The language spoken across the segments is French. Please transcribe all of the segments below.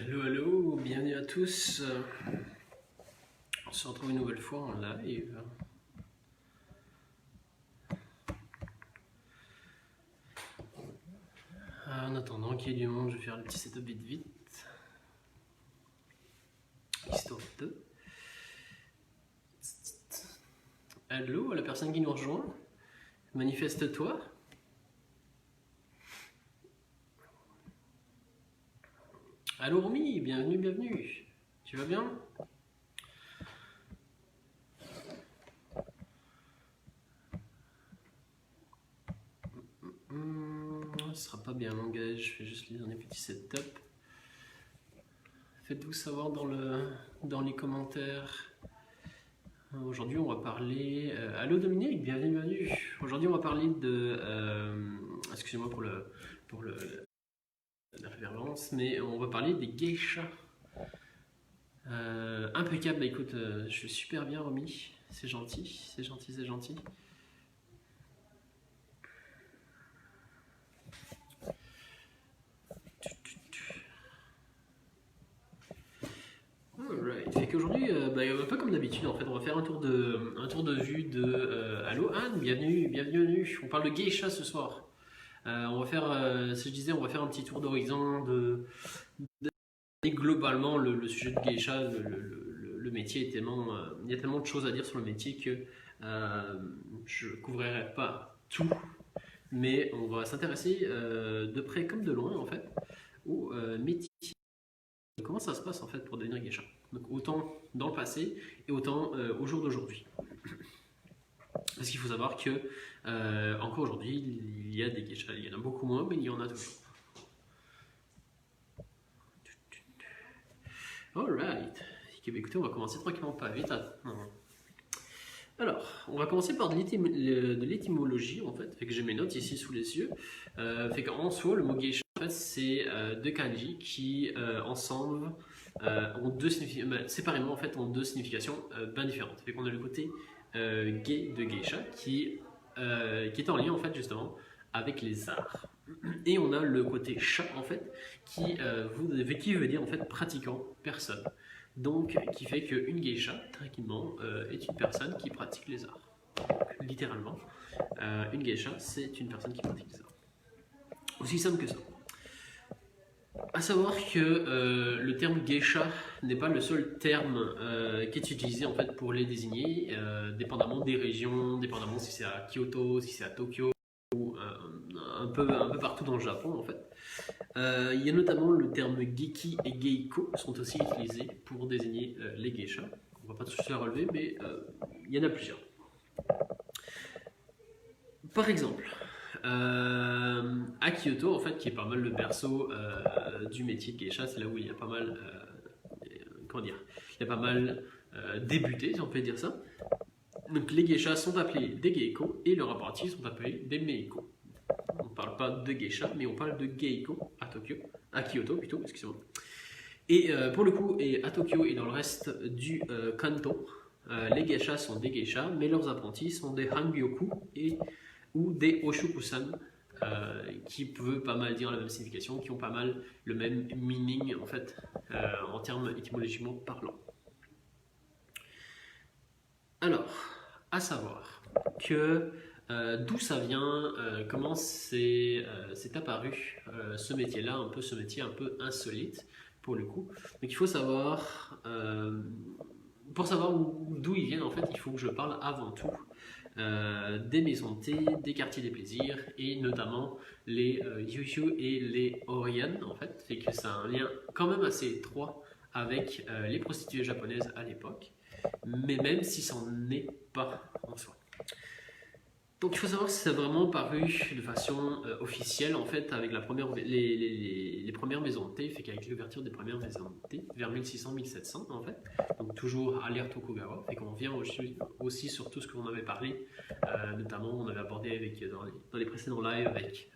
Hello, hello, bienvenue à tous. On se retrouve une nouvelle fois en live. En attendant qu'il y ait du monde, je vais faire le petit setup vite. Histoire de. Hello à la personne qui nous rejoint. Manifeste-toi. Allô Romy, bienvenue. Tu vas bien? Ce sera pas bien langage, je fais juste lire des petits setups. Faites-vous savoir dans les commentaires. Aujourd'hui, on va parler. Allô Dominique, bienvenue. Aujourd'hui, on va parler de. Excusez-moi pour la révérence, mais on va parler des geishas. Impeccable, écoute, je suis super bien Romy. C'est gentil. Alright. Fait qu'aujourd'hui, un peu comme d'habitude, en fait, on va faire un tour de vue de. Allô Anne, bienvenue. On parle de geisha ce soir. On va faire, si je disais, on va faire un petit tour d'horizon et globalement le sujet de geisha, le métier est tellement, il y a tellement de choses à dire sur le métier que je ne couvrirai pas tout, mais on va s'intéresser de près comme de loin en fait au métier. Comment ça se passe en fait pour devenir geisha? Donc autant dans le passé et autant au jour d'aujourd'hui. Parce qu'il faut savoir que encore aujourd'hui il y a des geishas, il y en a beaucoup moins, mais il y en a toujours. Alright. Écoutez, on va commencer tranquillement, pas vite. Alors, on va commencer par de l'étymologie en fait. Fait que j'ai mes notes ici sous les yeux. Fait qu'en soi, le mot geisha, en fait, c'est deux kanji qui ensemble ont séparément en fait ont deux significations bien différentes. Fait qu'on a le côté gay de geisha qui est en lien en fait justement avec les arts. Et on a le côté sha en fait qui veut dire en fait pratiquant, personne. Donc qui fait qu'une geisha, tranquillement, est une personne qui pratique les arts. Littéralement, une geisha, c'est une personne qui pratique les arts. Aussi simple que ça. A savoir que le terme geisha n'est pas le seul terme qui est utilisé en fait pour les désigner, dépendamment des régions, dépendamment si c'est à Kyoto, si c'est à Tokyo, ou un peu partout dans le Japon en fait. Il y a notamment le terme Geki et Geiko sont aussi utilisés pour désigner les geishas. On ne va pas tous les relever, mais il y en a plusieurs. Par exemple, à Kyoto, en fait, qui est pas mal le berceau du métier de geisha, c'est là où il y a pas mal, il y a pas mal débuté, si on peut dire ça. Donc les geishas sont appelés des geiko et leurs apprentis sont appelés des meiko. On ne parle pas de geisha, mais on parle de geiko à Kyoto plutôt, excusez-moi. Et pour le coup, à Tokyo et dans le reste du Kanto, les geishas sont des geishas, mais leurs apprentis sont des hangyoku ou des oshukusan, qui peuvent pas mal dire la même signification, qui ont pas mal le même meaning en fait, en termes étymologiquement parlant. Alors, à savoir que d'où ça vient, comment c'est apparu ce métier-là, ce métier un peu insolite pour le coup. Donc il faut savoir, pour savoir d'où ils viennent en fait, il faut que je parle avant tout des maisons de thé, des quartiers des plaisirs et notamment les Yushu et les Orion en fait, fait que c'est un lien quand même assez étroit avec les prostituées japonaises à l'époque, mais même si c'en est pas en soi. Donc il faut savoir que ça a vraiment paru de façon officielle en fait avec les premières maisons de thé, fait qu'avec l'ouverture des premières maisons de thé vers 1600-1700 en fait, donc toujours à l'ère Tokugawa, fait qu'on vient aussi sur tout ce qu'on avait parlé, notamment on avait abordé dans les précédents lives avec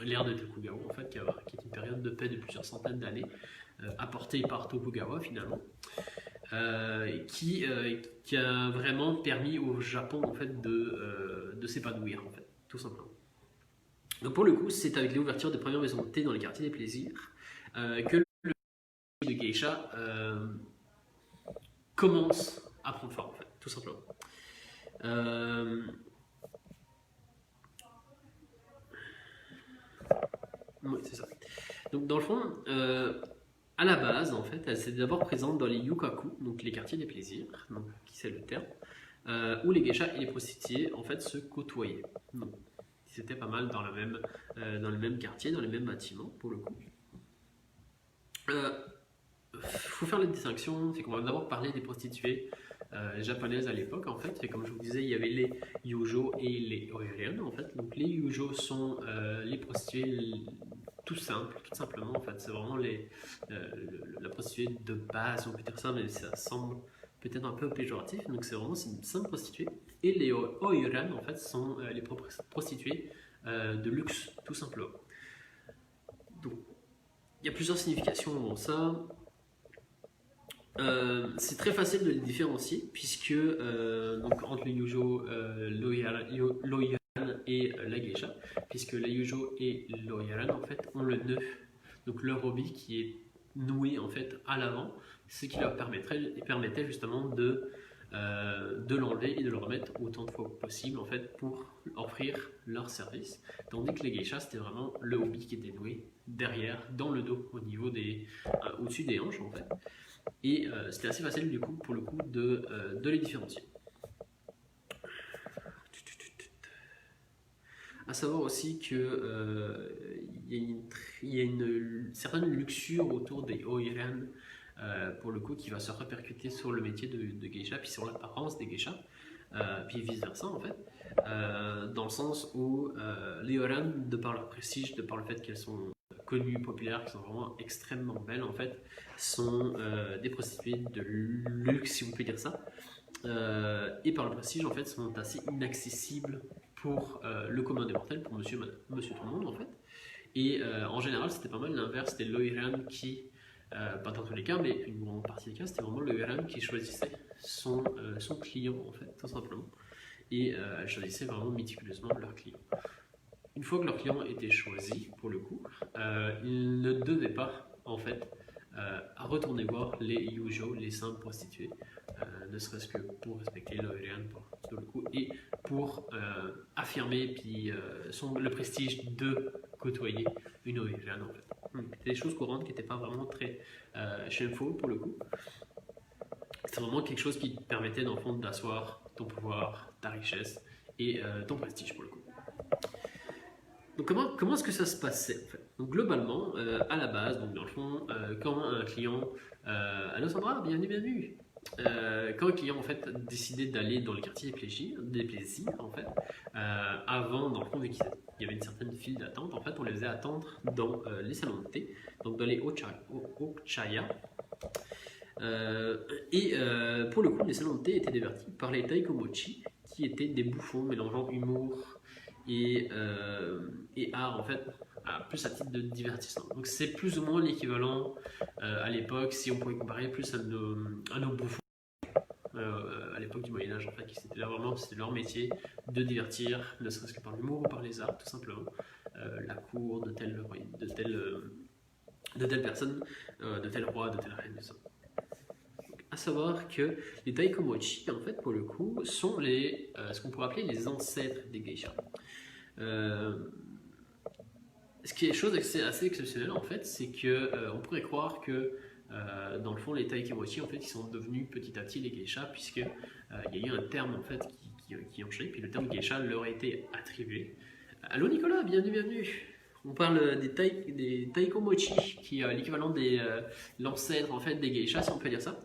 l'ère de Tokugawa en fait, qui est une période de paix de plusieurs centaines d'années, apportée par Tokugawa finalement. Qui a vraiment permis au Japon en fait de s'épanouir en fait, tout simplement. Donc pour le coup, c'est avec l'ouverture des premières maisons de thé dans les quartiers des plaisirs que de geisha commence à prendre forme, en fait, tout simplement. Oui, c'est ça. Donc, dans le fond, à la base, en fait, elle s'est d'abord présente dans les yukaku, donc les quartiers des plaisirs, donc, qui c'est le terme, où les geishas et les prostituées, en fait, se côtoyaient. Donc, c'était pas mal dans le même quartier, dans les mêmes bâtiments, pour le coup. Faut faire la distinction, c'est qu'on va d'abord parler des prostituées japonaises à l'époque, en fait. Et comme je vous disais, il y avait les yujo et les oiren, en fait. Donc les yujo sont les prostituées tout simplement, en fait. C'est vraiment la prostituée de base, on peut dire ça, mais ça semble peut-être un peu péjoratif. Donc c'est vraiment une simple prostituée. Et les oiren, en fait, sont les prostituées de luxe, tout simplement. Donc, il y a plusieurs significations dans ça. C'est très facile de les différencier puisque donc entre le yujo, l'oiran et la geisha, puisque la yujo et l'oiran en fait ont le nœud, donc leur robi qui est noué en fait à l'avant, ce qui leur permettait justement de l'enlever et de le remettre autant de fois possible en fait pour offrir leur service, tandis que les geishas c'était vraiment le hobby qui était noué derrière dans le dos au niveau au-dessus des hanches en fait. Et c'était assez facile du coup pour le coup de les différencier. À savoir aussi que il y a une certaine luxure autour des oiran pour le coup qui va se répercuter sur le métier de geisha puis sur l'apparence des geishas puis vice versa en fait dans le sens où les oiran de par leur prestige, de par le fait qu'elles sont connues, populaires, qui sont vraiment extrêmement belles en fait, sont des prostituées de luxe si on peut dire ça, et par le prestige en fait sont assez inaccessibles pour le commun des mortels, pour monsieur tout le monde en fait. Et en général c'était pas mal l'inverse, c'était l'oiran qui, pas dans tous les cas mais une grande partie des cas, c'était vraiment l'oiran qui choisissait son client en fait, tout simplement. Et elles choisissaient vraiment méticuleusement leurs clients. Une fois que leur client était choisi, pour le coup, ils ne devaient pas, en fait, retourner voir les yujo, les simples prostituées, ne serait-ce que pour respecter l'oiran, pour le coup, et pour affirmer puis, le prestige de côtoyer une oiran, en fait. C'était des choses courantes qui n'étaient pas vraiment très shameful, pour le coup. C'est vraiment quelque chose qui te permettait, dans le fond, d'asseoir ton pouvoir, ta richesse et ton prestige, pour le coup. Donc comment est-ce que ça se passait en fait? Donc globalement, à la base, donc dans le fond, quand un client, Alessandra, bienvenue. Quand un client en fait décidait d'aller dans le quartier des plaisirs en fait, avant dans le fond vu qu'il y avait une certaine file d'attente, en fait on les faisait attendre dans les salons de thé, donc dans les ochaya. Pour le coup, les salons de thé étaient divertis par les taikomochi, qui étaient des bouffons mélangeant humour et art en fait, plus à titre de divertissement. Donc c'est plus ou moins l'équivalent à l'époque, si on pourrait comparer plus à nos bouffons à l'époque du Moyen-Âge en fait, qui c'était leur métier de divertir, ne serait-ce que par l'humour ou par les arts tout simplement, la cour de telle personne, de tel roi, de telle reine, tout ça. À savoir que les taikomochi, en fait, pour le coup, sont ce qu'on pourrait appeler les ancêtres des geishas. Ce qui est chose assez exceptionnelle, en fait, c'est que on pourrait croire que, dans le fond, les taikomochi, en fait, ils sont devenus petit à petit les geishas, puisque il y a eu un terme, en fait, qui enchaîne, puis le terme geisha leur a été attribué. Allô Nicolas, bienvenue. On parle des taikomochi, qui est l'équivalent des l'ancêtre, en fait, des geishas, si on peut dire ça.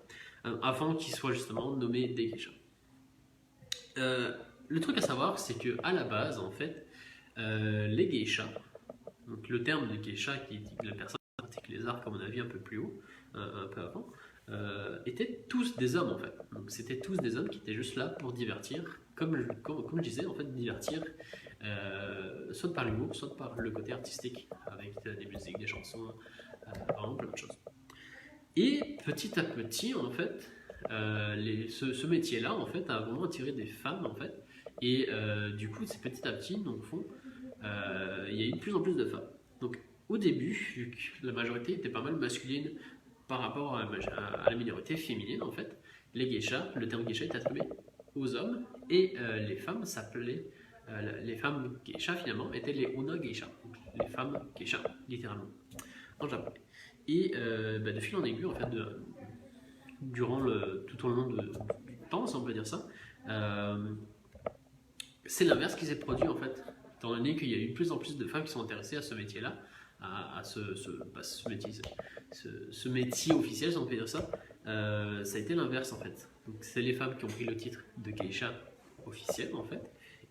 Avant qu'ils soient justement nommés des geishas. Le truc à savoir, c'est que à la base, en fait, les geishas, donc le terme de geisha qui dit que la personne pratique les arts, comme on a vu un peu plus haut, un peu avant, étaient tous des hommes en fait. Donc c'était tous des hommes qui étaient juste là pour divertir, comme je disais, en fait, divertir, soit par l'humour, soit par le côté artistique, avec des musiques, des chansons, vraiment plein de choses. Et petit à petit, en fait, ce métier-là, en fait, a vraiment attiré des femmes, en fait. Et du coup, c'est petit à petit, dans le fond, il y a eu de plus en plus de femmes. Donc, au début, vu que la majorité était pas mal masculine, par rapport à la minorité féminine, en fait, les geishas, le terme geisha est attribué aux hommes, et les femmes s'appelaient, les femmes geishas finalement étaient les ona geisha, donc les femmes geisha, littéralement, en japonais. Et de fil en aiguille, en fait, durant tout au long du temps, si on peut dire ça, c'est l'inverse qui s'est produit, en fait, étant donné qu'il y a eu de plus en plus de femmes qui sont intéressées à ce métier-là, à ce métier officiel, si on peut dire ça. Ça a été l'inverse, en fait. Donc c'est les femmes qui ont pris le titre de geisha officiel, en fait,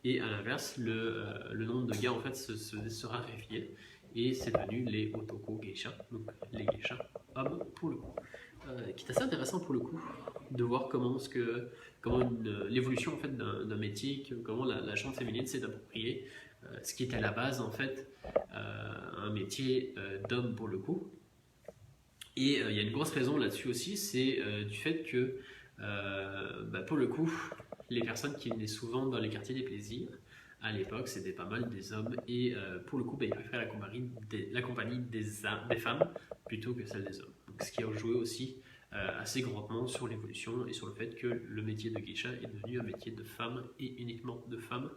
et à l'inverse, le nombre de gars, en fait, se raréfiait, et c'est devenu les otoko geisha, donc les geishas hommes pour le coup. Qui est assez intéressant pour le coup de voir comment l'évolution en fait d'un métier, comment la chambre féminine s'est appropriée ce qui était à la base en fait un métier d'homme pour le coup. Et il y a une grosse raison là-dessus aussi, c'est du fait que pour le coup les personnes qui venaient souvent dans les quartiers des plaisirs à l'époque c'était pas mal des hommes, et pour le coup ils préféraient la compagnie des femmes plutôt que celle des hommes. Donc, ce qui a joué aussi assez grandement sur l'évolution et sur le fait que le métier de geisha est devenu un métier de femmes et uniquement de femmes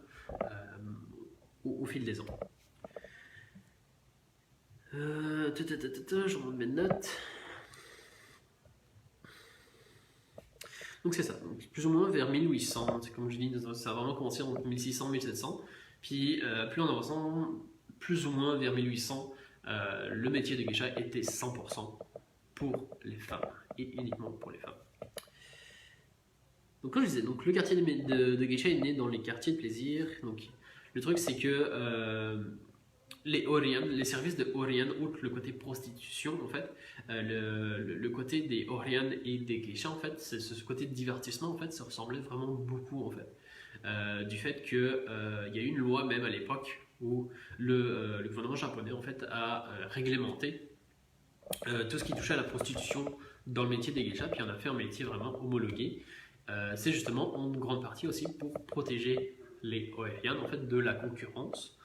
au fil des ans. Je remonte mes notes. Donc c'est ça, donc, plus ou moins vers 1800, comme je dis, ça a vraiment commencé en 1600 1700, puis plus on avance, plus ou moins vers 1800, le métier de geisha était 100% pour les femmes, et uniquement pour les femmes. Donc comme je disais, donc, le quartier de geisha est né dans les quartiers de plaisir. Donc, le truc c'est que les services de Orion, outre le côté prostitution, en fait, le côté des Orion et des geishas, en fait, ce côté de divertissement, en fait, ça ressemblait vraiment beaucoup, en fait. Du fait qu'il y a eu une loi, même à l'époque, où le gouvernement japonais, en fait, a réglementé tout ce qui touchait à la prostitution dans le métier des geishas, puis on a fait un métier vraiment homologué. C'est justement en grande partie aussi pour protéger les Orion, en fait, de la concurrence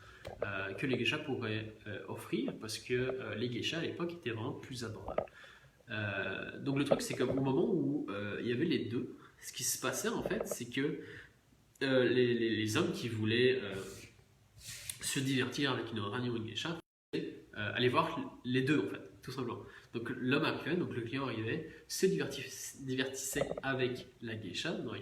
que les geishas pourraient offrir, parce que les geishas à l'époque étaient vraiment plus abordables. Donc le truc c'est qu'au moment où il y avait les deux, ce qui se passait en fait c'est que les hommes qui voulaient se divertir avec une oranie ou une geisha aller voir les deux en fait, tout simplement. Donc l'homme arrivait, donc le client arrivait, se divertissait avec la geisha, au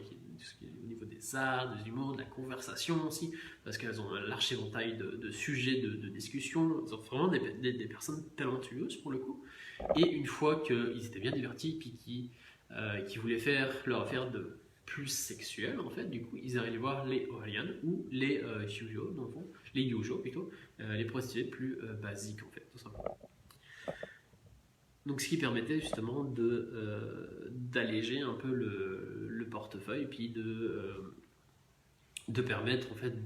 niveau des arts, des humours, de la conversation aussi, parce qu'elles ont un large éventail de sujets de discussion, elles ont vraiment des personnes talentueuses pour le coup. Et une fois qu'ils étaient bien divertis, puis qu'ils voulaient leur affaire de plus sexuelle, en fait, du coup, ils allaient voir les Orion ou les Yujo, dans le fond, les Yujo plutôt, les prostituées plus basiques, en fait, tout simplement. Donc, ce qui permettait justement d'alléger un peu le portefeuille, puis de permettre en fait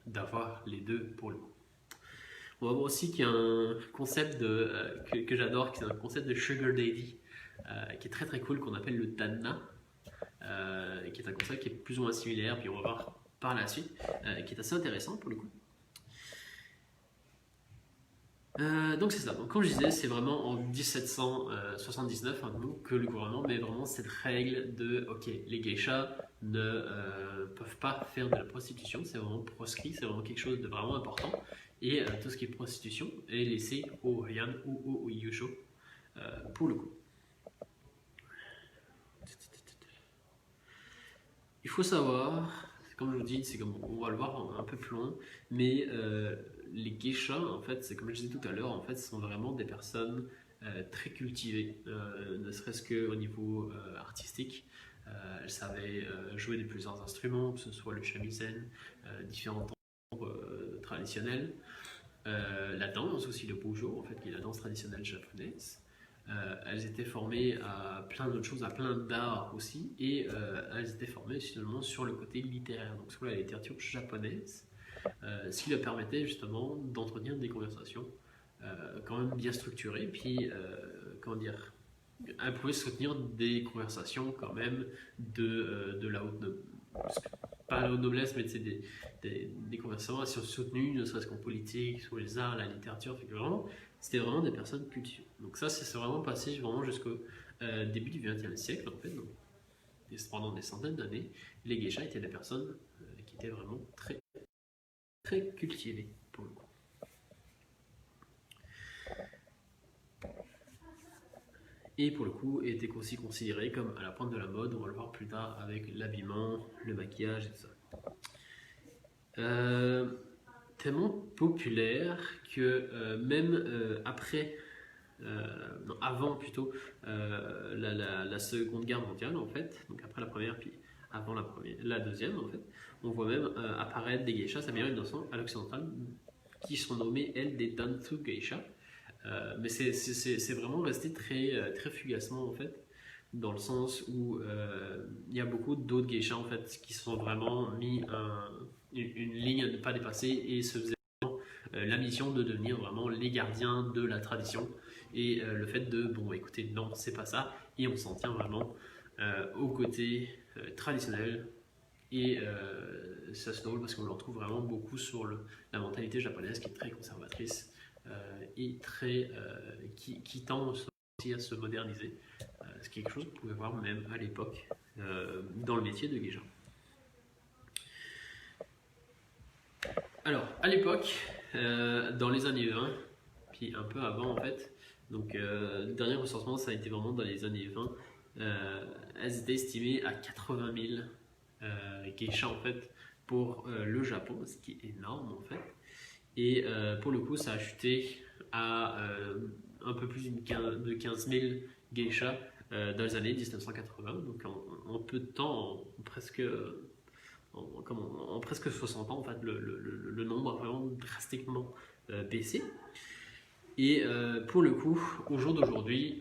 d'avoir les deux pour le coup. On va voir aussi qu'il y a un concept que j'adore, qui est un concept de sugar daddy, qui est très très cool, qu'on appelle le danna, qui est un concept qui est plus ou moins similaire, puis on va voir par la suite, qui est assez intéressant pour le coup. Donc c'est ça, donc comme je disais, c'est vraiment en 1779 que le gouvernement met vraiment cette règle de ok, les geishas ne peuvent pas faire de la prostitution, c'est vraiment proscrit, c'est vraiment quelque chose de vraiment important, et tout ce qui est prostitution est laissé aux Ryan ou aux Yusho pour le coup. Il faut savoir, comme je vous dis, c'est comme on va le voir un peu plus loin, mais les geishas, en fait, c'est comme je disais tout à l'heure, en fait, sont vraiment des personnes très cultivées, ne serait-ce qu'au niveau artistique. Elles savaient jouer de plusieurs instruments, que ce soit le shamisen, différents tambres traditionnels, la danse aussi, le bujo, en fait, qui est la danse traditionnelle japonaise. Elles étaient formées à plein d'autres choses, à plein d'arts aussi, et elles étaient formées finalement sur le côté littéraire, donc sur la littérature japonaise, ce qui leur permettait justement d'entretenir des conversations quand même bien structurées, puis comment dire, elles pouvaient soutenir des conversations quand même de la haute noblesse, pas la haute noblesse, mais des conversations assez soutenues, ne serait-ce qu'en politique, sur les arts, la littérature, fait que vraiment c'était vraiment des personnes cultivées. Donc ça, c'est vraiment passé vraiment jusqu'au début du XXe siècle, en fait. Donc, pendant des centaines d'années, les geishas étaient des personnes qui étaient vraiment très, très cultivées, pour le coup. Et pour le coup, étaient aussi considérées comme à la pointe de la mode, on va le voir plus tard avec l'habillement, le maquillage et tout ça. Tellement populaire que même après, non, avant plutôt la Seconde Guerre mondiale en fait, donc après la première puis avant la deuxième en fait, on voit même apparaître des geishas américaines à l'occidental qui sont nommées elles des Dantu geishas, mais c'est vraiment resté très très fugacement en fait, dans le sens où il y a beaucoup d'autres geishas en fait qui sont vraiment mis une ligne à ne pas dépasser et se faisaient la mission de devenir vraiment les gardiens de la tradition et le fait de bon écoutez non c'est pas ça et on s'en tient vraiment au côté traditionnel et ça se drôle parce qu'on le retrouve vraiment beaucoup sur la mentalité japonaise qui est très conservatrice et très qui tend aussi à se moderniser, c'est quelque chose qu'on pouvait voir même à l'époque dans le métier de geisha. Alors, à l'époque, dans les années 20, puis un peu avant en fait, donc le dernier recensement ça a été vraiment dans les années 20, elles étaient estimées à 80 000 geishas en fait pour le Japon, ce qui est énorme en fait. Et pour le coup, ça a chuté à un peu plus de 15 000 geishas dans les années 1980, donc en peu de temps, en presque 60 ans, en fait, le nombre a vraiment drastiquement baissé. Et pour le coup, au jour d'aujourd'hui,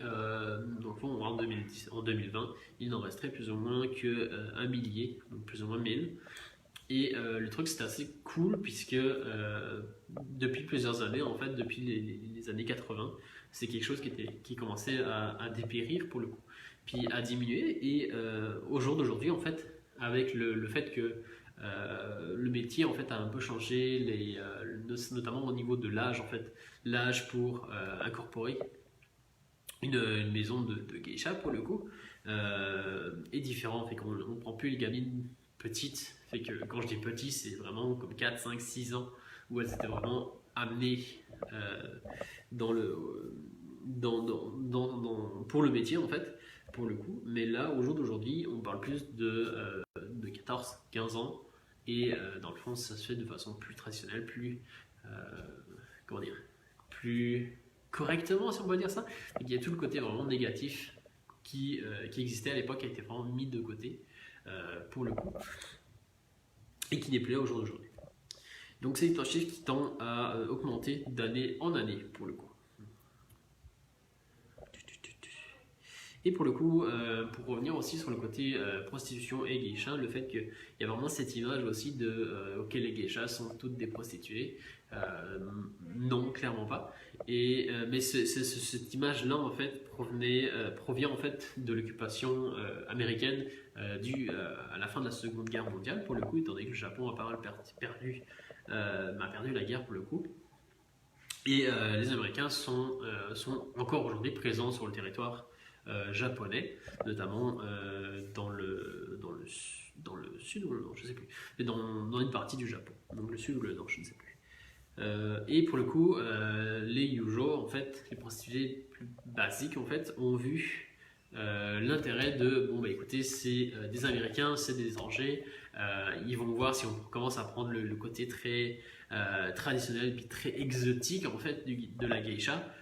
donc en 2020, il n'en resterait plus ou moins qu'un millier, donc plus ou moins 1000. Et le truc c'est assez cool puisque depuis plusieurs années, en fait, depuis les années 80, c'est quelque chose qui commençait à dépérir pour le coup, puis à diminuer. Et au jour d'aujourd'hui, en fait, avec le fait que le métier en fait a un peu changé, notamment au niveau de l'âge en fait, l'âge pour incorporer une maison de geisha pour le coup est différent, fait qu'on ne prend plus les gamines petites, fait que quand je dis petit c'est vraiment comme 4, 5, 6 ans où elles étaient vraiment amenées pour le métier en fait, pour le coup. Mais là au jour d'aujourd'hui on parle plus de 14, 15 ans et dans le fond ça se fait de façon plus traditionnelle, plus comment dire, plus correctement si on peut dire ça. Il y a tout le côté vraiment négatif qui existait à l'époque, qui a été vraiment mis de côté pour le coup et qui n'est plus là au jour d'aujourd'hui. Donc c'est un chiffre qui tend à augmenter d'année en année pour le coup. Et pour le coup, pour revenir aussi sur le côté prostitution et geisha, le fait qu'il y a vraiment cette image aussi ok, les geishas sont toutes des prostituées, non, clairement pas. Et, mais cette image-là en fait provient en fait de l'occupation américaine due à la fin de la Seconde Guerre mondiale pour le coup, étant donné que le Japon a pas mal perdu la guerre pour le coup. Et les Américains sont encore aujourd'hui présents sur le territoire japonais, notamment dans le sud ou le nord, je ne sais plus, mais dans une partie du Japon, donc le sud ou le nord, je ne sais plus. Et pour le coup, les yujo, en fait, les prostituées plus basiques, en fait, ont vu l'intérêt de, bon bah écoutez, c'est des Américains, c'est des étrangers, ils vont voir si on commence à prendre le côté très traditionnel puis très exotique en fait de la geisha,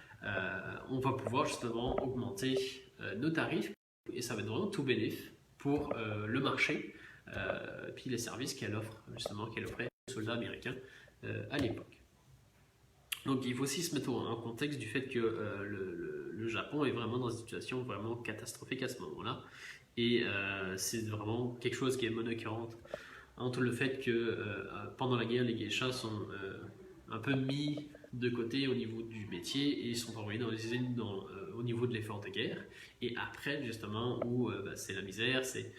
on va pouvoir justement augmenter nos tarifs et ça va être vraiment tout bénéf pour le marché puis les services qu'elle offre justement, qu'elle offrait aux soldats américains à l'époque. Donc il faut aussi se mettre en contexte du fait que le Japon est vraiment dans une situation vraiment catastrophique à ce moment-là et c'est vraiment quelque chose qui est monocurrente entre le fait que pendant la guerre les geishas sont un peu mis de côté au niveau du métier et sont envoyés dans les usines au niveau de l'effort de guerre, et après justement où c'est la misère, c'est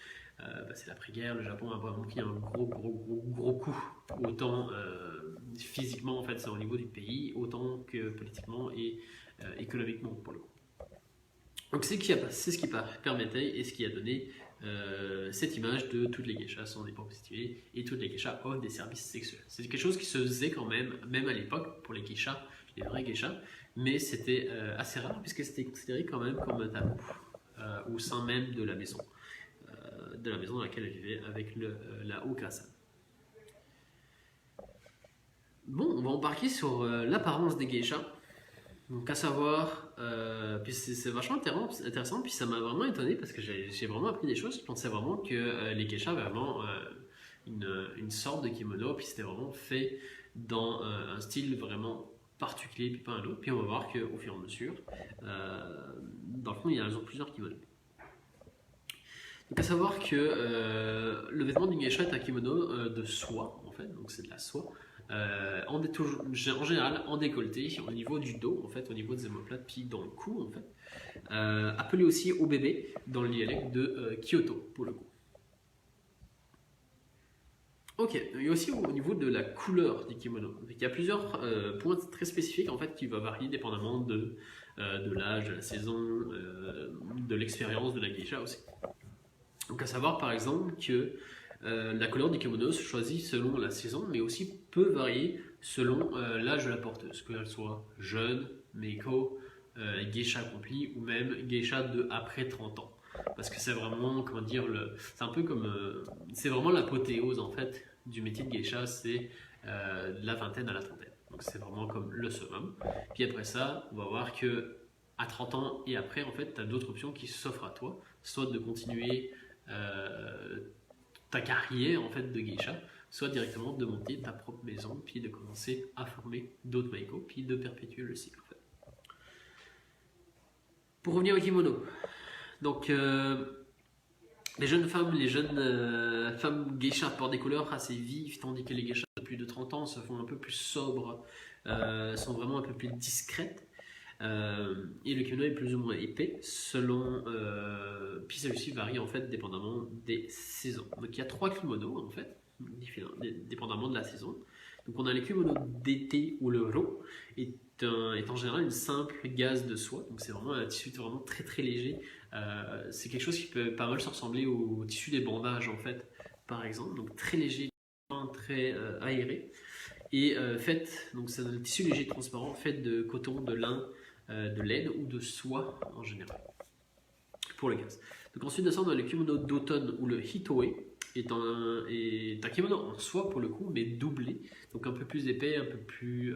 c'est l'après-guerre, le Japon a vraiment pris un gros coup, autant physiquement en fait c'est au niveau du pays, autant que politiquement et économiquement pour le coup. Donc c'est ce qui permettait et ce qui a donné cette image de toutes les geishas sont des prostituées et toutes les geishas offrent des services sexuels. C'est quelque chose qui se faisait quand même à l'époque pour les geishas, les vrais geishas, mais c'était assez rare puisque c'était considéré quand même comme un tabou au sein même de la maison dans laquelle elle vivait avec la Okasa. Bon, on va embarquer sur l'apparence des geishas. Donc à savoir, puis c'est vachement intéressant, puis ça m'a vraiment étonné parce que j'ai vraiment appris des choses. Je pensais vraiment que les geishas avaient vraiment une sorte de kimono, puis c'était vraiment fait dans un style vraiment particulier, puis pas un autre. Puis on va voir qu'au fur et à mesure, dans le fond, il y a plusieurs kimonos. Donc à savoir que le vêtement d'une geisha est un kimono de soie, en fait, donc c'est de la soie. En général en décolleté au niveau du dos, en fait, au niveau des omoplates, puis dans le cou, en fait. Appelé aussi obebe dans le dialecte de Kyoto, pour le coup. Ok, et aussi au niveau de la couleur des kimonos. Il y a plusieurs points très spécifiques en fait qui vont varier dépendamment de l'âge, de la saison, de l'expérience de la geisha aussi. Donc à savoir par exemple que la couleur du kimono se choisit selon la saison, mais aussi peut varier selon l'âge de la porteuse, qu'elle soit jeune, meiko, geisha accomplie ou même geisha de après 30 ans. Parce que c'est vraiment, comment dire, c'est un peu comme, c'est vraiment l'apothéose en fait du métier de geisha, c'est de la vingtaine à la trentaine. Donc c'est vraiment comme le summum. Puis après ça, on va voir que à 30 ans et après, en fait, tu as d'autres options qui s'offrent à toi, soit de continuer ta carrière en fait de geisha, soit directement de monter ta propre maison, puis de commencer à former d'autres maiko, puis de perpétuer le cycle. En fait. Pour revenir au kimono, donc les jeunes femmes geisha portent des couleurs assez vives, tandis que les geishas de plus de 30 ans se font un peu plus sobres, sont vraiment un peu plus discrètes. Et le kimono est plus ou moins épais selon puis celui-ci varie en fait dépendamment des saisons. Donc il y a 3 kimonos en fait dépendamment de la saison. Donc on a le kimono d'été où le ro est en général une simple gaze de soie, donc c'est vraiment un tissu vraiment très très léger. C'est quelque chose qui peut pas mal se ressembler au tissu des bandages en fait par exemple, donc très léger, très aéré et donc c'est un tissu léger transparent fait de coton, de lin, de laine ou de soie en général pour le gaz. Donc ensuite de ça on a le kimono d'automne ou le hitoe est un kimono en soie pour le coup mais doublé, donc un peu plus épais, un peu plus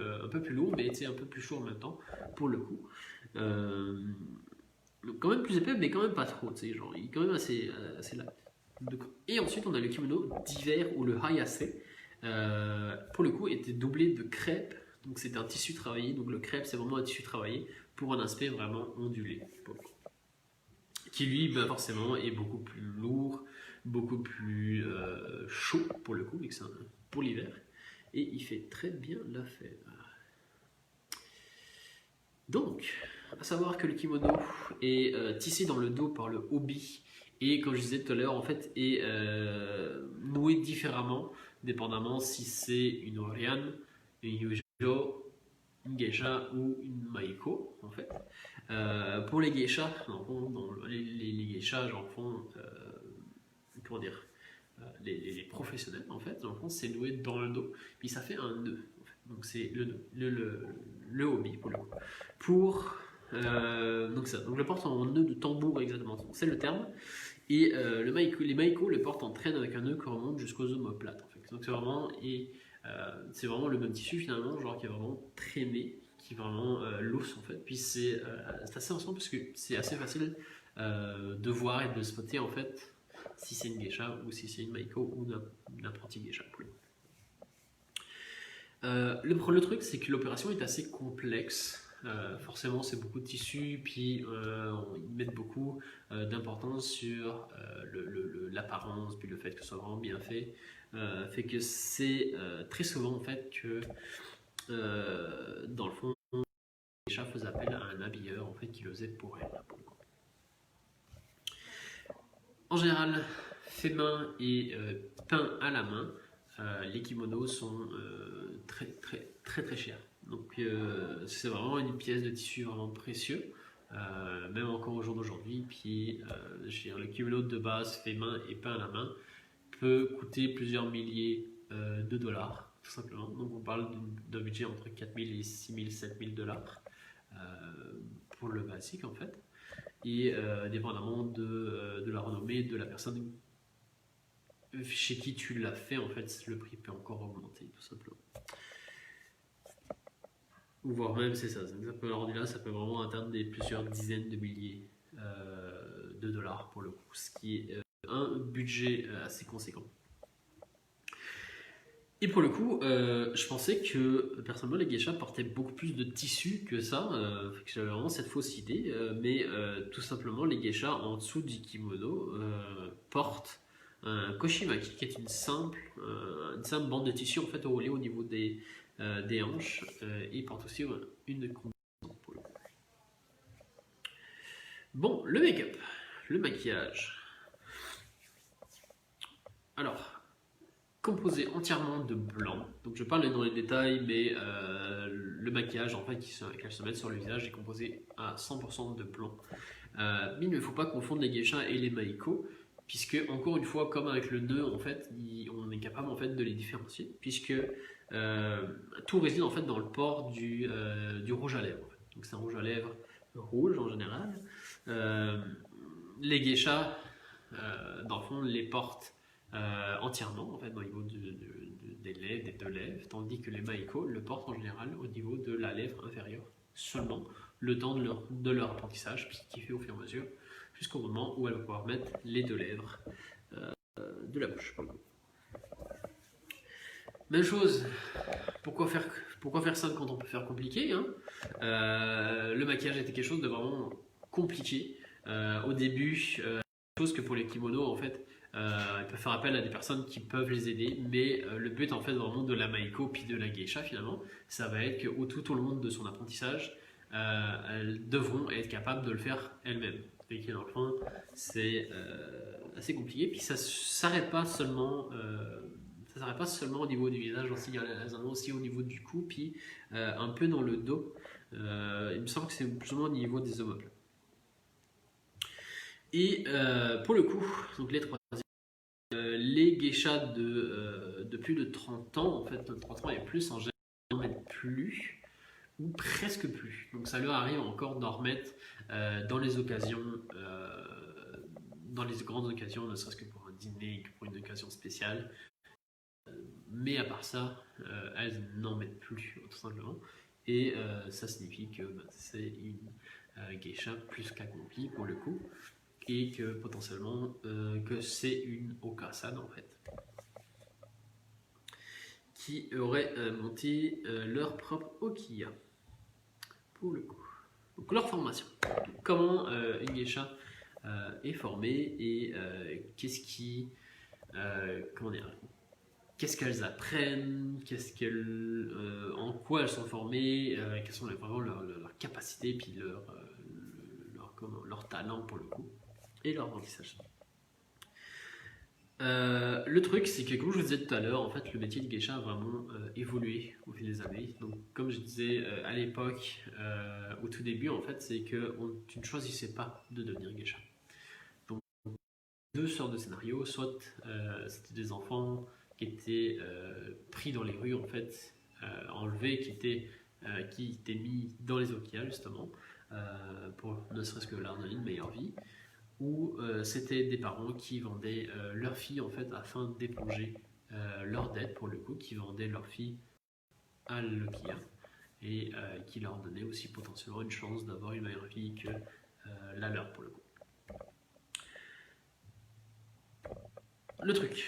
lourd mais un peu plus chaud en même temps pour le coup. Quand même plus épais mais quand même pas trop, genre il est quand même assez light. Et ensuite on a le kimono d'hiver ou le hayase. Pour le coup était doublé de crêpe, donc c'est un tissu travaillé, donc le crêpe c'est vraiment un tissu travaillé pour un aspect vraiment ondulé qui lui forcément est beaucoup plus lourd, beaucoup plus chaud pour le coup, mais que c'est pour l'hiver et il fait très bien l'affaire. Donc à savoir que le kimono est tissé dans le dos par le obi et comme je disais tout à l'heure en fait est noué différemment dépendamment si c'est une orian, une yujo, une geisha ou une maiko en fait. Pour les geishas, les geishas en font comment dire les professionnels en fait, dans le fond c'est noué dans le dos, puis ça fait un nœud en fait. Donc c'est le hobby pour le coup. Donc le porte en nœud de tambour exactement, c'est le terme. Et les maiko le portent en traîne avec un nœud qui remonte jusqu'aux omoplates. En fait. Donc c'est vraiment le même tissu finalement, genre qui est vraiment traîné, qui est vraiment loose en fait. Puis c'est assez ensemble parce que c'est assez facile de voir et de spotter en fait si c'est une geisha ou si c'est une maiko ou une apprentie geisha. Le truc c'est que l'opération est assez complexe. Forcément c'est beaucoup de tissu, puis ils mettent beaucoup d'importance sur l'apparence, puis le fait que ce soit vraiment bien fait, fait que c'est très souvent en fait que dans le fond les chats faisaient appel à un habilleur en fait qui le faisait pour elle. En général, fait main et peint à la main, les kimonos sont très chers. Donc c'est vraiment une pièce de tissu vraiment précieux, même encore au jour d'aujourd'hui. Puis je veux dire, le kimono de base fait main et peint à la main peut coûter plusieurs milliers de dollars, tout simplement. Donc on parle d'un budget entre 4000 et 6000, 7000 dollars pour le basique en fait. Et dépendamment de la renommée de la personne chez qui tu l'as fait, en fait, le prix peut encore augmenter, tout simplement. Ou voire même, c'est ça, ça peut vraiment atteindre plusieurs dizaines de milliers de dollars pour le coup, ce qui est un budget assez conséquent. Et pour le coup, je pensais que personnellement les geishas portaient beaucoup plus de tissu que ça, que j'avais vraiment cette fausse idée, mais tout simplement les geishas en dessous du kimono portent un koshimaki qui est une simple bande de tissu en fait enroulée au niveau des hanches et porte aussi une combinaison pour le coup. Bon, le make-up, le maquillage. Alors, composé entièrement de blanc. Donc je parle dans les détails, mais le maquillage en fait qu'elle se met sur le visage est composé à 100% de blanc. Mais il ne faut pas confondre les geishas et les maiko, puisque encore une fois, comme avec le nœud, en fait, on est capable en fait de les différencier, puisque tout réside en fait dans le port du rouge à lèvres. Donc c'est un rouge à lèvres rouge en général. Les geishas, dans le fond, les portent entièrement en fait au niveau des lèvres, des deux lèvres, tandis que les maiko le portent en général au niveau de la lèvre inférieure seulement le temps de leur apprentissage, qui fait au fur et à mesure jusqu'au moment où elle va pouvoir mettre les deux lèvres de la bouche. Même chose, pourquoi faire simple quand on peut faire compliqué hein le maquillage était quelque chose de vraiment compliqué au début, chose que pour les kimonos en fait ils peuvent faire appel à des personnes qui peuvent les aider, mais le but en fait vraiment de la maiko puis de la geisha finalement, ça va être que tout au long de son apprentissage, elles devront être capables de le faire elles-mêmes. Et qu'à la fin, c'est assez compliqué. Puis ça s'arrête pas seulement au niveau du visage, aussi, elles en ont aussi au niveau du cou, puis un peu dans le dos. Il me semble que c'est plus ou moins au niveau des omoplates. Et pour le coup, donc les trois les geishas de plus de 30 ans, en fait, 30 ans et plus, en général, n'en mettent plus, ou presque plus. Donc ça leur arrive encore d'en remettre dans les occasions, dans les grandes occasions, ne serait-ce que pour un dîner, pour une occasion spéciale. Mais à part ça, elles n'en mettent plus, tout simplement. Et ça signifie que c'est une geisha plus qu'accomplie pour le coup. Et que potentiellement que c'est une Okasan en fait qui aurait monté leur propre Okiya pour le coup. Donc leur formation, comment une geisha est formée et qu'est-ce qu'elles apprennent, en quoi elles sont formées, quelles sont vraiment leurs capacités puis leur talent pour le coup et leur apprentissage. Le truc, c'est que comme je vous disais tout à l'heure, en fait, le métier de geisha a vraiment évolué au fil des années. Donc, comme je disais à l'époque, au tout début, en fait, c'est que tu ne choisissais pas de devenir geisha. Donc, deux sortes de scénarios, soit c'était des enfants qui étaient pris dans les rues, en fait, enlevés, qui étaient mis dans les okiya, justement, pour ne serait-ce que leur donner une meilleure vie. Où c'était des parents qui vendaient leurs filles en fait afin d'éponger leurs dettes pour le coup, qui vendaient leurs filles à l'okiya et qui leur donnaient aussi potentiellement une chance d'avoir une meilleure vie que la leur pour le coup. Le truc.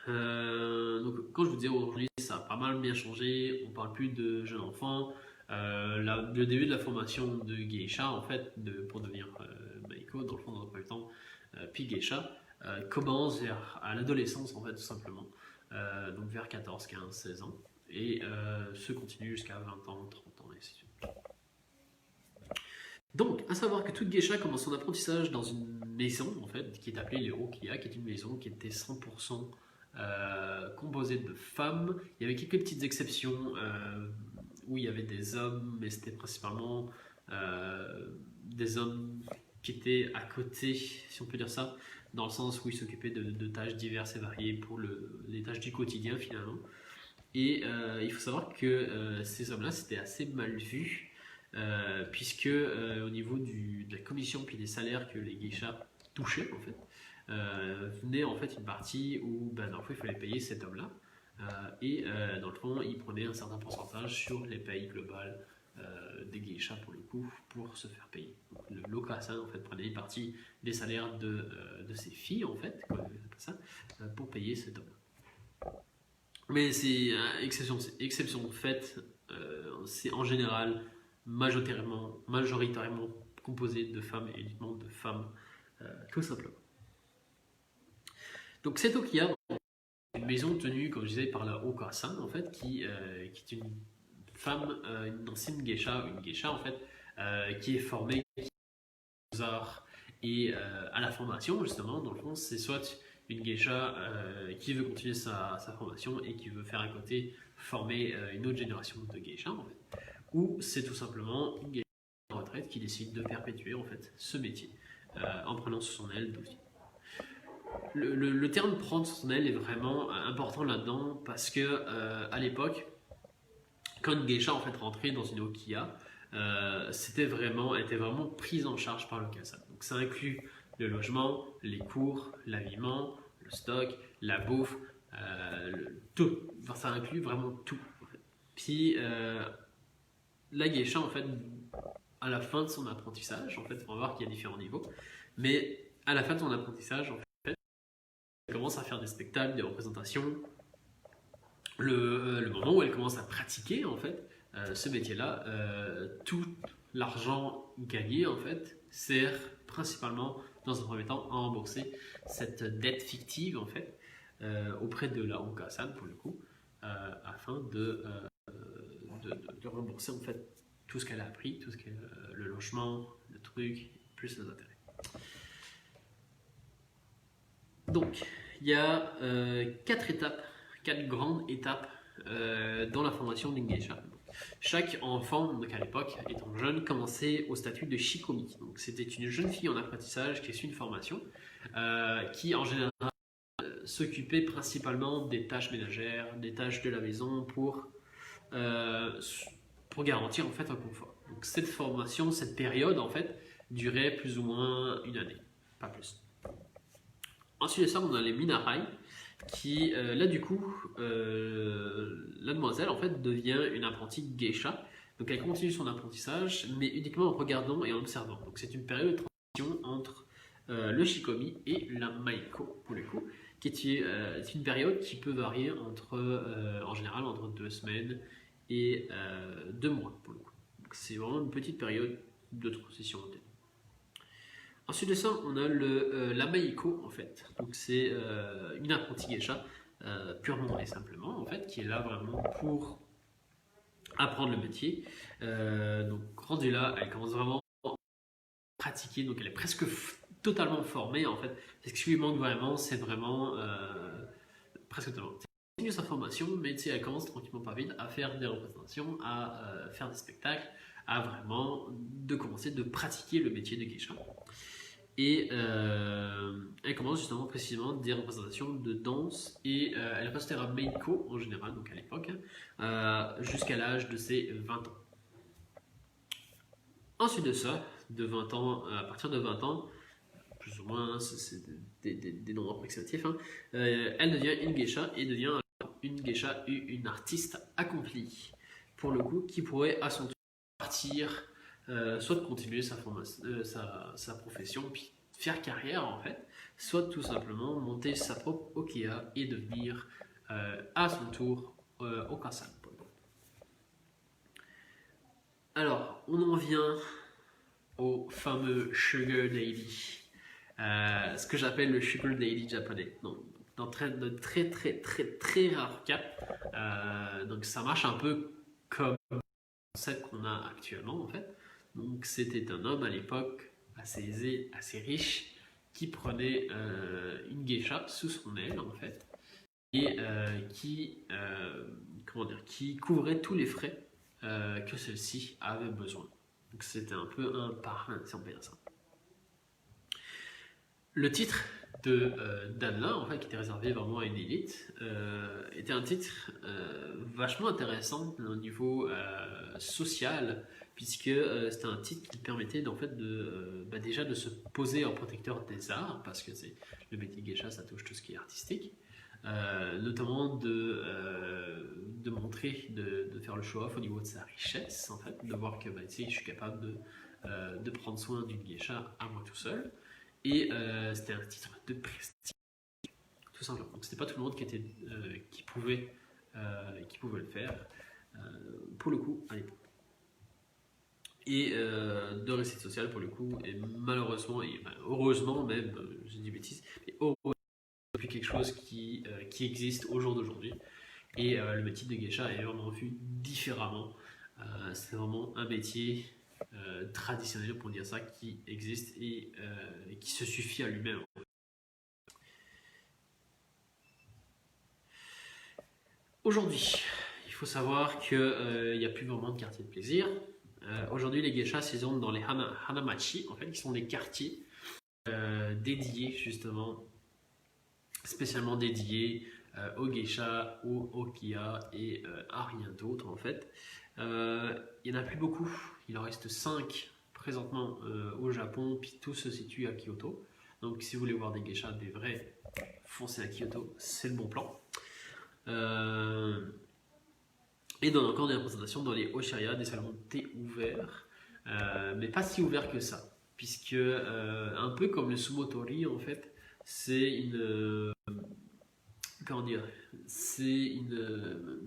Donc quand je vous disais aujourd'hui ça a pas mal bien changé, on parle plus de jeunes enfants. Le début de la formation de geisha en fait pour devenir maiko dans le fond dans un premier temps puis geisha commence à l'adolescence en fait tout simplement, donc vers 14, 15, 16 ans et se continue jusqu'à 20 ans, 30 ans et ainsi de suite. Donc à savoir que toute geisha commence son apprentissage dans une maison en fait qui est appelée les Okiya, qui est une maison qui était 100% composée de femmes. Il y avait quelques petites exceptions où il y avait des hommes, mais c'était principalement des hommes qui étaient à côté, si on peut dire ça, dans le sens où ils s'occupaient de tâches diverses et variées pour les tâches du quotidien finalement. Et il faut savoir que ces hommes-là, c'était assez mal vu, puisque au niveau de la commission puis des salaires que les geishas touchaient, en fait, venait en fait une partie où, dans le fond, il fallait payer cet homme-là, et dans le fond, il prenait un certain pourcentage sur les payes globales des geishas pour le coup, pour se faire payer. Donc, le lokasan en fait prenait une partie des salaires de ses filles, en fait, comme on appelle ça, pour payer cet homme. Mais c'est exception faite, c'est en général majoritairement composé de femmes et uniquement de femmes, tout simplement. Donc cette Okiya, une maison tenue, comme je disais, par la Okasan, en fait, qui est une femme, une ancienne geisha, une geisha en fait, qui est formée aux arts et à la formation, justement. Dans le fond, c'est soit une geisha qui veut continuer sa formation et qui veut faire à côté former une autre génération de geisha, en fait. Ou c'est tout simplement une geisha en retraite qui décide de perpétuer en fait ce métier en prenant sous son aile d'autres filles. Le terme prendre sous son aile est vraiment important là-dedans parce que à l'époque, quand une geisha en fait rentrait dans une Okiya, était vraiment prise en charge par le Kasan. Donc ça inclut le logement, les cours, l'habillement, le stock, la bouffe, tout. Enfin, ça inclut vraiment tout. En fait. Puis la geisha, en fait, à la fin de son apprentissage, en fait, on va voir qu'il y a différents niveaux, mais à la fin de son apprentissage, en fait, elle commence à faire des spectacles, des représentations. Le moment où elle commence à pratiquer, en fait, ce métier-là, tout l'argent gagné, en fait, sert principalement, dans un premier temps, à rembourser cette dette fictive, en fait, auprès de la Okasan, pour le coup, afin de rembourser, en fait, tout ce qu'elle a appris, tout ce que le logement, le truc, plus les intérêts. Donc, il y a 4 grandes étapes dans la formation d'une geisha. Chaque enfant, donc à l'époque, étant jeune, commençait au statut de shikomi. Donc, c'était une jeune fille en apprentissage qui suit une formation qui, en général, s'occupait principalement des tâches ménagères, des tâches de la maison pour garantir en fait un confort. Donc, cette formation, cette période, en fait, durait plus ou moins une année, pas plus. Ensuite de ça, on a les minarai, qui, là du coup, la demoiselle en fait devient une apprentie geisha. Donc elle continue son apprentissage, mais uniquement en regardant et en observant. Donc c'est une période de transition entre le shikomi et la maiko, pour le coup, qui est une période qui peut varier en général entre 2 semaines et 2 mois, pour le coup. Donc c'est vraiment une petite période de transition. Ensuite de ça, on a la maiko en fait. Donc c'est une apprentie geisha purement et simplement en fait, qui est là vraiment pour apprendre le métier. Donc rendue là, elle commence vraiment à pratiquer. Donc elle est presque totalement formée en fait. Ce qui lui manque vraiment, c'est vraiment presque totalement. Elle continue sa formation, mais elle commence tranquillement pas vite à faire des représentations, à faire des spectacles, à vraiment commencer de pratiquer le métier de geisha. Et elle commence justement précisément des représentations de danse et elle restera Meiko en général, donc à l'époque, jusqu'à l'âge de ses 20 ans. Ensuite de ça, de 20 ans, à partir de 20 ans, plus ou moins, c'est des nombres approximatifs, hein, elle devient une geisha et devient une geisha, une artiste accomplie, pour le coup, qui pourrait à son tour partir soit de continuer sa profession, puis faire carrière en fait, soit tout simplement monter sa propre Okiya et devenir à son tour Okasan. Alors, on en vient au fameux Sugar Daddy, ce que j'appelle le Sugar Daddy japonais. Donc, dans de très rares cas, donc ça marche un peu comme celle qu'on a actuellement en fait. Donc c'était un homme à l'époque assez aisé, assez riche, qui prenait une geisha sous son aile en fait et qui couvrait tous les frais que celle-ci avait besoin. Donc c'était un peu un parrain, si on peut dire ça. Le titre d'Anna, en fait, qui était réservé vraiment à une élite, était un titre vachement intéressant au niveau social, puisque c'était un titre qui permettait en fait déjà de se poser en protecteur des arts, parce que c'est le métier de geisha, ça touche tout ce qui est artistique, notamment de montrer, de faire le show-off au niveau de sa richesse, en fait, de voir que je suis capable de prendre soin d'une geisha à moi tout seul. Et c'était un titre de prestige, tout simplement. Donc c'était pas tout le monde qui pouvait le faire, pour le coup, à l'époque. Et de réussite sociale, pour le coup, et malheureusement, et heureusement même, j'ai dit bêtises, mais heureusement, c'est plus quelque chose qui existe au jour d'aujourd'hui. Et le métier de geisha est vraiment vu différemment. C'est vraiment un métier traditionnel, pour dire ça, qui existe et qui se suffit à lui-même. Aujourd'hui, il faut savoir qu'il n'y a plus vraiment de quartier de plaisir. Aujourd'hui, les geishas séjournent dans les hanamachi, en fait, qui sont des quartiers dédiés, justement, spécialement dédiés aux geishas, aux okiya et à rien d'autre, en fait. Il n'y en a plus beaucoup, il en reste 5 présentement au Japon, puis tout se situe à Kyoto. Donc si vous voulez voir des geishas, des vrais, foncez à Kyoto, c'est le bon plan. Et dans encore des représentations dans les Oshiraya, des salons de thé ouverts, mais pas si ouverts que ça, puisque un peu comme le sumotori en fait, c'est une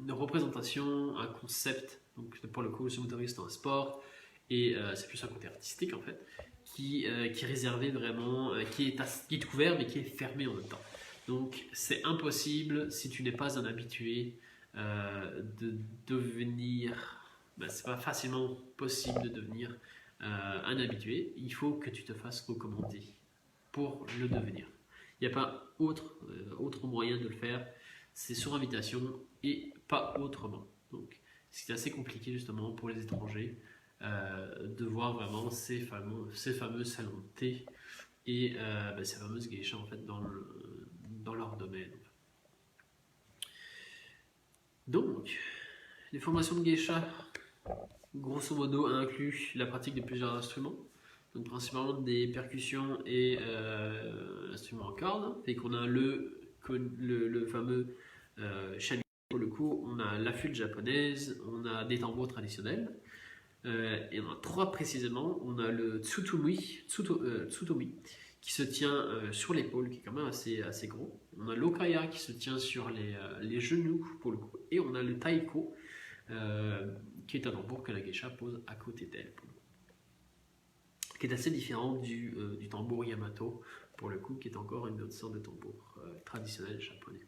représentation, un concept. Donc pour le coup, le sumotori c'est un sport et c'est plus un côté artistique en fait, qui est réservé vraiment, qui est ouvert mais qui est fermé en même temps. Donc c'est impossible si tu n'es pas un habitué de devenir. C'est pas facilement possible de devenir un habitué. Il faut que tu te fasses recommander pour le devenir. Il n'y a pas autre moyen de le faire. C'est sur invitation et pas autrement. Donc c'est assez compliqué justement pour les étrangers de voir vraiment ces fameux salons de thé et ces fameuses geishas en fait dans leur domaine. Donc, les formations de geisha, grosso modo, incluent la pratique de plusieurs instruments, donc principalement des percussions et instruments à cordes. Et qu'on a le fameux shaniko, pour le coup, on a la flûte japonaise, on a des tambours traditionnels. Et on a 3 précisément. On a le tsutomi, qui se tient sur l'épaule, qui est quand même assez gros. On a l'okaya qui se tient sur les genoux pour le coup. Et on a le taiko, qui est un tambour que la geisha pose à côté d'elle, qui est assez différent du tambour Yamato pour le coup, qui est encore une autre sorte de tambour traditionnel japonais.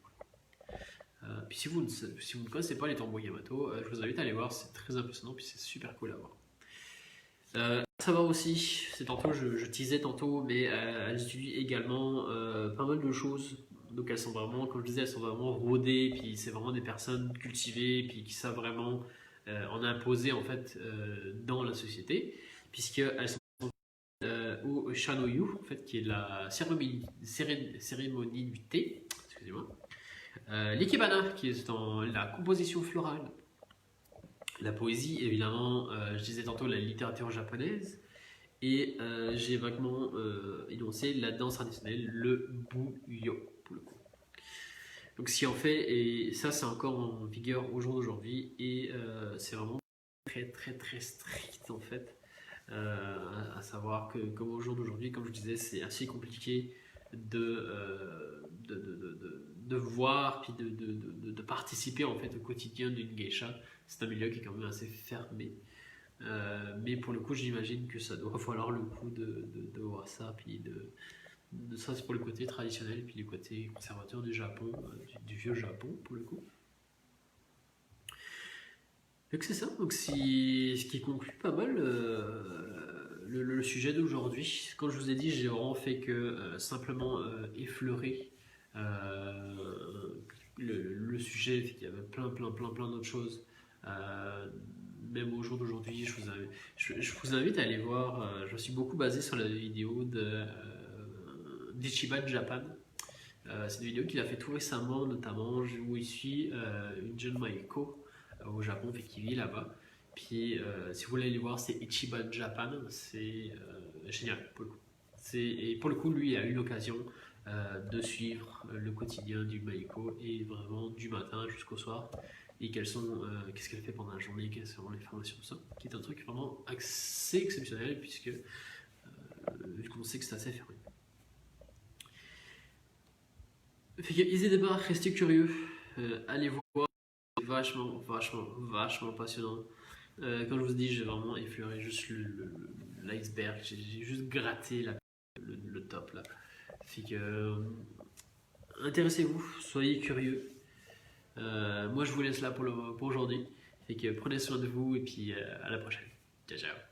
Puis si vous ne connaissez pas les tambours Yamato, je vous invite à aller voir, c'est très impressionnant, puis c'est super cool à voir. Savoir aussi, c'est tantôt, je teasais tantôt, mais elles étudient également pas mal de choses. Donc elles sont vraiment, comme je disais, elles sont vraiment rodées, puis c'est vraiment des personnes cultivées, puis qui savent vraiment en imposer en fait dans la société, puisqu'elles sont au Shanoyu, en fait, qui est la cérémonie du thé, excusez-moi. L'ikebana, qui est dans la composition florale. La poésie, évidemment, je disais tantôt la littérature japonaise. Et j'ai vaguement énoncé la danse traditionnelle, le buyo, pour le coup. Donc si en fait, et ça c'est encore en vigueur au jour d'aujourd'hui, et c'est vraiment très très très strict en fait, à savoir que comme au jour d'aujourd'hui, comme je disais, c'est assez compliqué de voir puis de participer en fait au quotidien d'une geisha. C'est un milieu qui est quand même assez fermé. Mais pour le coup, j'imagine que ça doit falloir le coup de voir ça, puis ça c'est pour le côté traditionnel, puis le côté conservateur du Japon, du vieux Japon pour le coup. Donc c'est ça, donc ce qui conclut pas mal le sujet d'aujourd'hui. Comme je vous ai dit, j'ai vraiment fait que simplement effleurer le sujet. Il y avait plein d'autres choses. Même au jour d'aujourd'hui, je vous invite à aller voir. Je me suis beaucoup basé sur la vidéo d'Ichiban Japan. C'est une vidéo qu'il a fait tout récemment, notamment où il suit une jeune Maiko au Japon, qui vit là-bas. Puis si vous voulez aller voir, c'est Ichiban Japan, c'est génial pour le coup. Et pour le coup, lui a eu l'occasion de suivre le quotidien du Maiko et vraiment du matin jusqu'au soir. Et qu'est-ce qu'elle fait pendant la journée, quelles sont les formations, tout ça, qui est un truc vraiment assez exceptionnel puisque vu qu'on sait que c'est assez fermé. N'hésitez pas à rester curieux, allez voir, c'est vachement passionnant. Comme je vous dis, j'ai vraiment effleuré juste l'iceberg, j'ai juste gratté le top là. Fait que intéressez-vous, soyez curieux. Moi je vous laisse là pour aujourd'hui. Fait que prenez soin de vous et puis à la prochaine. Ciao ciao.